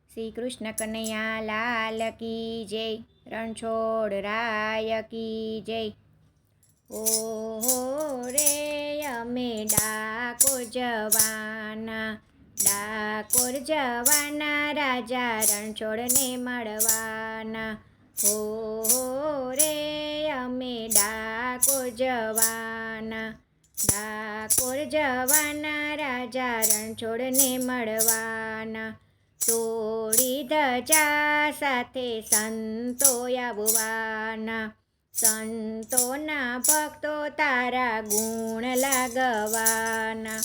શ્રી કૃષ્ણ કનૈયા લાલ કી જય, રણછોડ રાય કી જય. ઓહો રે અમે ડાકોર જવાના, ડાકોર જવાના રાજા રણછોડને મળવાના. ઓહો રે અમે ડાકોર જવાના, ડાકોર જવાના રાજા રણછોડને મળવાના. તોડી ધજા સાથે સંતો આવવાના, સંતોના ભક્તો તારા ગુણ લાગવાના.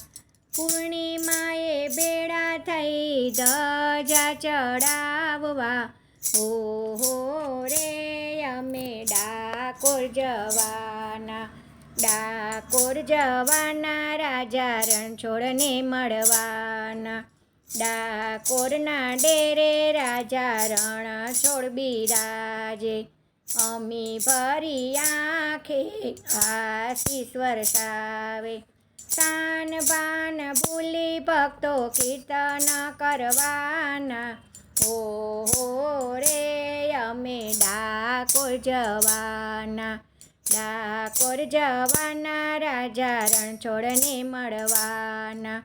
પૂર્ણિમાએ ભેળા થઈ ધજા ચડાવવા, ઓહો રે અમે ડાકોર જવાના, ડાકોર જવાના રાજા રણછોડને મળવાના. ડાકોરના ડેરે રાજા રણછોડ બિરાજે, અમી ભરી આંખે આશીષ વરસાવે. તાન બાન ભૂલી ભક્તો કીર્તન કરવાના, ઓહો રે અમે ડાકોર જવાના, ડાકોર જવાના રાજા રણછોડને મળવાના.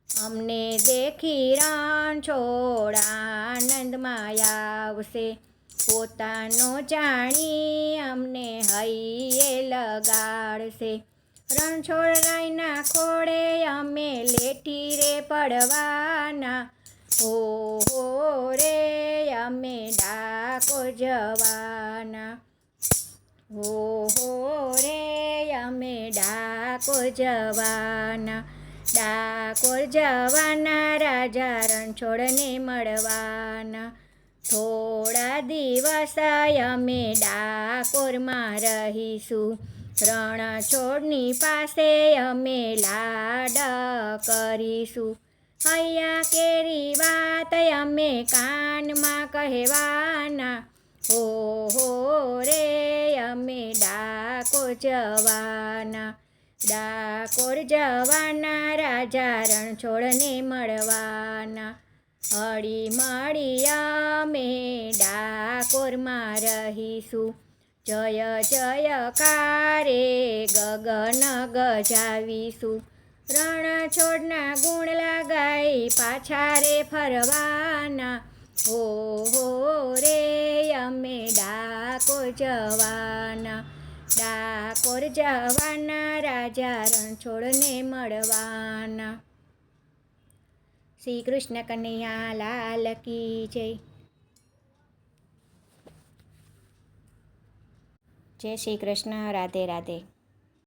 અમને દેખી રણછોડ આનંદમાં આવશે, પોતાનો જાણી અમને હૈયે લગાડશે. રણછોડ રાયના ખોળે અમે લેઠી રે પડવાના, ઓહો રે અમે ડાકોર જવાના, ઓહો રે અમે ડાકોર જવાના, ડાકોર જવાના રાજા રણછોડને મળવાના. થોડા દિવસ અમે ડાકોરમાં રહીશું, રણછોડની પાસે અમે લાડ કરીશું. હૈયા કેરી વાત અમે કાનમાં કહેવાના, ઓહો રે અમે ડાકોર જવાના, ડાકોર જવાના રાજા રણછોડને મળવાના. હળી મળી અમે ડાકોરમાં રહીશું, જય જયકારે ગગન ગજાવીશું. રણછોડના ગુણ લગાઈ પાછા રે ફરવાના, ઓહો રે અમે ડાકોર જવાના, ડાકોર જવાના રાજા રણછોડને મળવાના. શ્રી કૃષ્ણ કનૈયા લાલ કી જય. જય શ્રી કૃષ્ણ. રાધે રાધે.